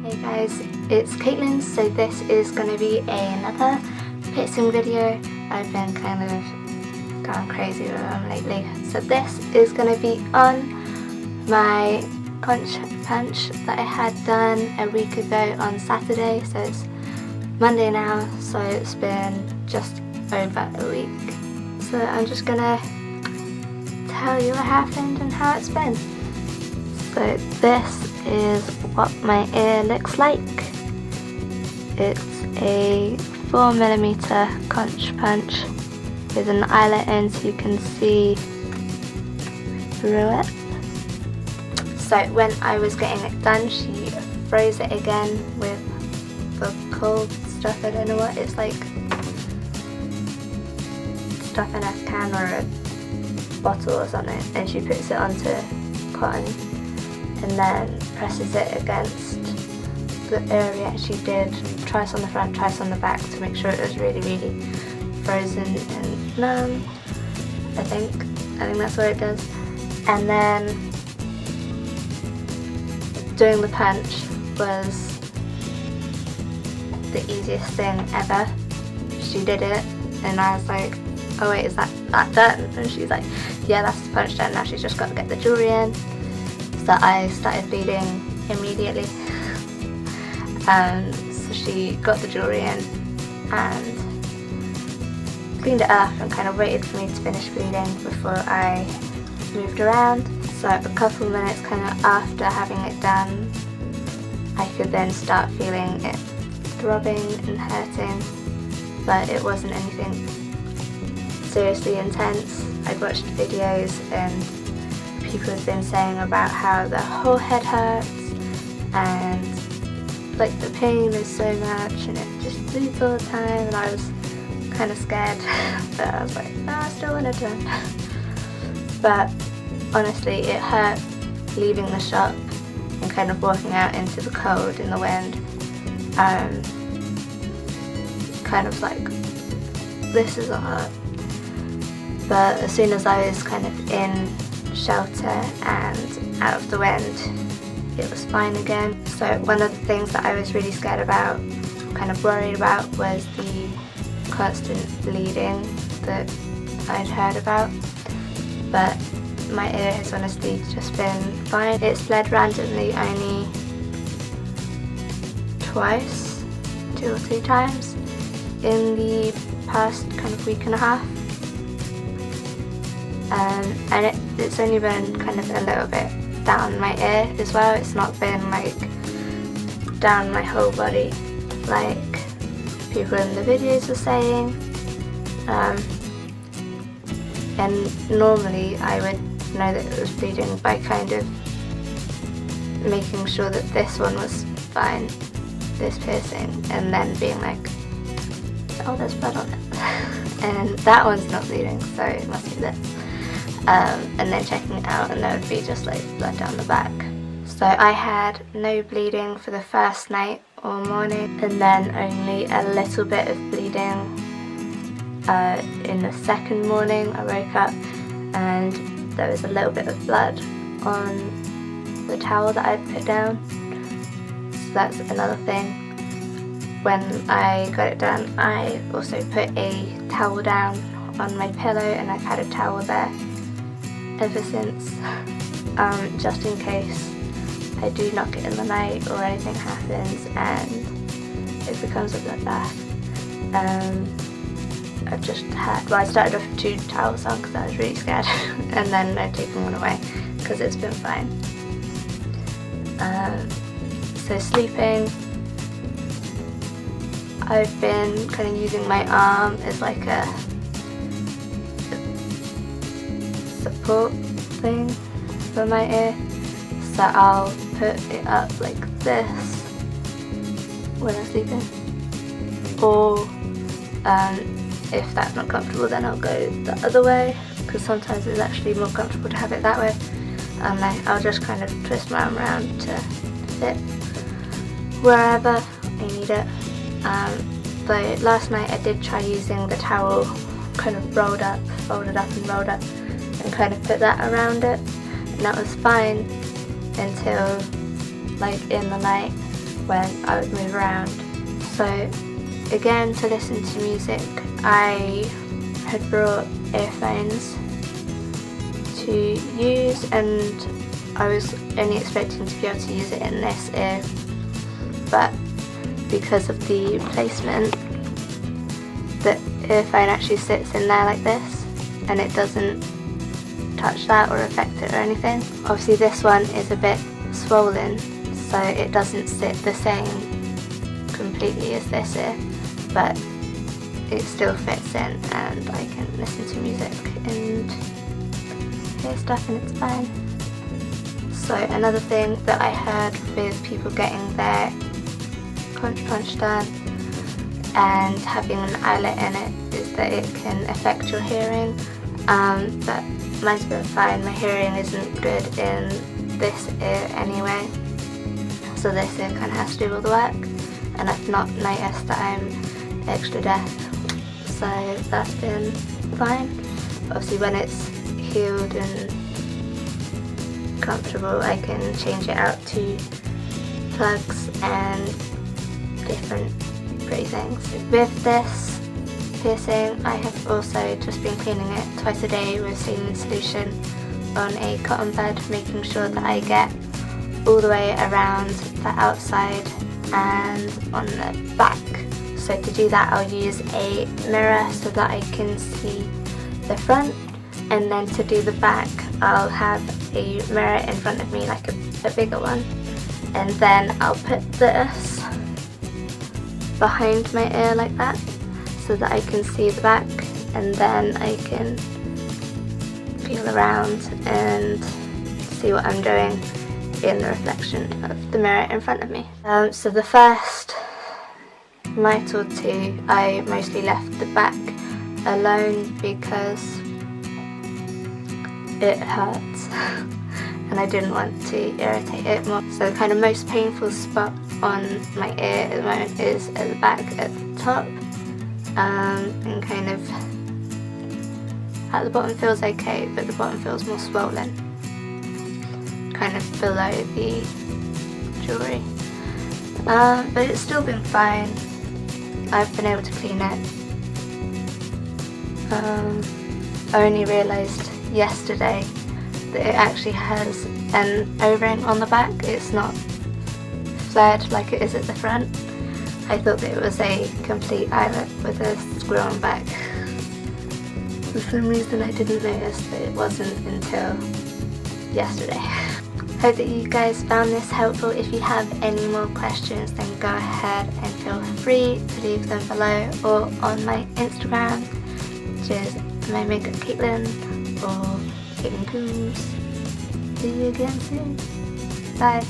Hey guys, it's Caitlin. So this is going to be another piercing video. I've been kind of going crazy with them lately. So this is going to be on my conch punch that I had done a week ago on Saturday. So it's Monday now, so it's been just over a week. So I'm just going to tell you what happened and how it's been. So this is what my ear looks like. It's a 4mm conch punch with an eyelet in so you can see through it. So when I was getting it done, she froze it again with the cold stuff. I don't know what it's like, stuff in a can or a bottle or something, and she puts it onto cotton and then presses it against the area. She did twice on the front, twice on the back to make sure it was really frozen and numb. I think that's what it does. And then doing the punch was the easiest thing ever. She did it and I was like, oh wait, is that done? And she's like, yeah, that's the punch done, now she's just got to get the jewelry in. So I started bleeding immediately. So she got the jewelry in and cleaned it up and kind of waited for me to finish bleeding before I moved around. So a couple minutes kind of after having it done, I could then start feeling it throbbing and hurting, but it wasn't anything seriously intense. I'd watched videos and people have been saying about how the whole head hurts and like the pain is so much and it just bleeds all the time, and I was kind of scared but I was like, no, I still want it done. But honestly, it hurt leaving the shop and kind of walking out into the cold in the wind. Kind of like, this is a lot. But as soon as I was kind of in shelter and out of the wind, it was fine again. So one of the things that I was really scared about, kind of worried about, was the constant bleeding that I'd heard about. But my ear has honestly just been fine. It's bled randomly only twice, 2 or 3 times in the past kind of week and a half. And it's only been kind of a little bit down my ear as well. It's not been like down my whole body like people in the videos were saying. And normally I would know that it was bleeding by kind of making sure that this one was fine, this piercing, and then being like, oh, there's blood on it. And that one's not bleeding, so it must be this. And then checking it out and there would be just like blood down the back. So I had no bleeding for the first night or morning, and then only a little bit of bleeding in the second morning. I woke up and there was a little bit of blood on the towel that I'd put down. So that's another thing. When I got it done, I also put a towel down on my pillow, and I've had a towel there ever since, just in case I do knock it in the night or anything happens and it becomes a bloodbath. I've just had, well, I started off with 2 towels on because I was really scared and then I've taken one away because it's been fine. So sleeping, I've been kind of using my arm as like a support thing for my ear, so I'll put it up like this when I'm sleeping, or if that's not comfortable then I'll go the other way, because sometimes it's actually more comfortable to have it that way, and I'll just kind of twist my arm around to fit wherever I need it. But last night I did try using the towel kind of folded up and rolled up, and kind of put that around it, and that was fine until like in the night when I would move around. So again, to listen to music, I had brought earphones to use, and I was only expecting to be able to use it in this ear, but because of the placement, the earphone actually sits in there like this, and it doesn't touch that or affect it or anything. Obviously this one is a bit swollen, so it doesn't sit the same completely as this ear, but it still fits in and I can listen to music and hear stuff and it's fine. So another thing that I heard with people getting their conch punched done and having an eyelet in it is that it can affect your hearing, but mine's been fine. My hearing isn't good in this ear anyway, so this ear kind of has to do all the work, and I've not noticed that I'm extra deaf, so that's been fine. Obviously when it's healed and comfortable, I can change it out to plugs and different pretty things. With this piercing, I have also just been cleaning it twice a day with saline solution on a cotton bed, making sure that I get all the way around the outside and on the back. So to do that, I'll use a mirror so that I can see the front, and then to do the back, I'll have a mirror in front of me, like a bigger one, and then I'll put this behind my ear like that so that I can see the back, and then I can feel around and see what I'm doing in the reflection of the mirror in front of me. So the first night or two I mostly left the back alone because it hurts and I didn't want to irritate it more. So the kind of most painful spot on my ear at the moment is at the back at the top, and kind of at the bottom feels okay, but the bottom feels more swollen, kind of below the jewellery, but it's still been fine. I've been able to clean it. I only realised yesterday that it actually has an O-ring on the back. It's not flared like it is at the front. I thought that it was a complete eyelet with a screw on back. For some reason I didn't notice that it wasn't until yesterday. Hope that you guys found this helpful. If you have any more questions, then go ahead and feel free to leave them below or on my Instagram, which is my makeup Caitlin or Caitlin Coombs. See you again soon. Bye.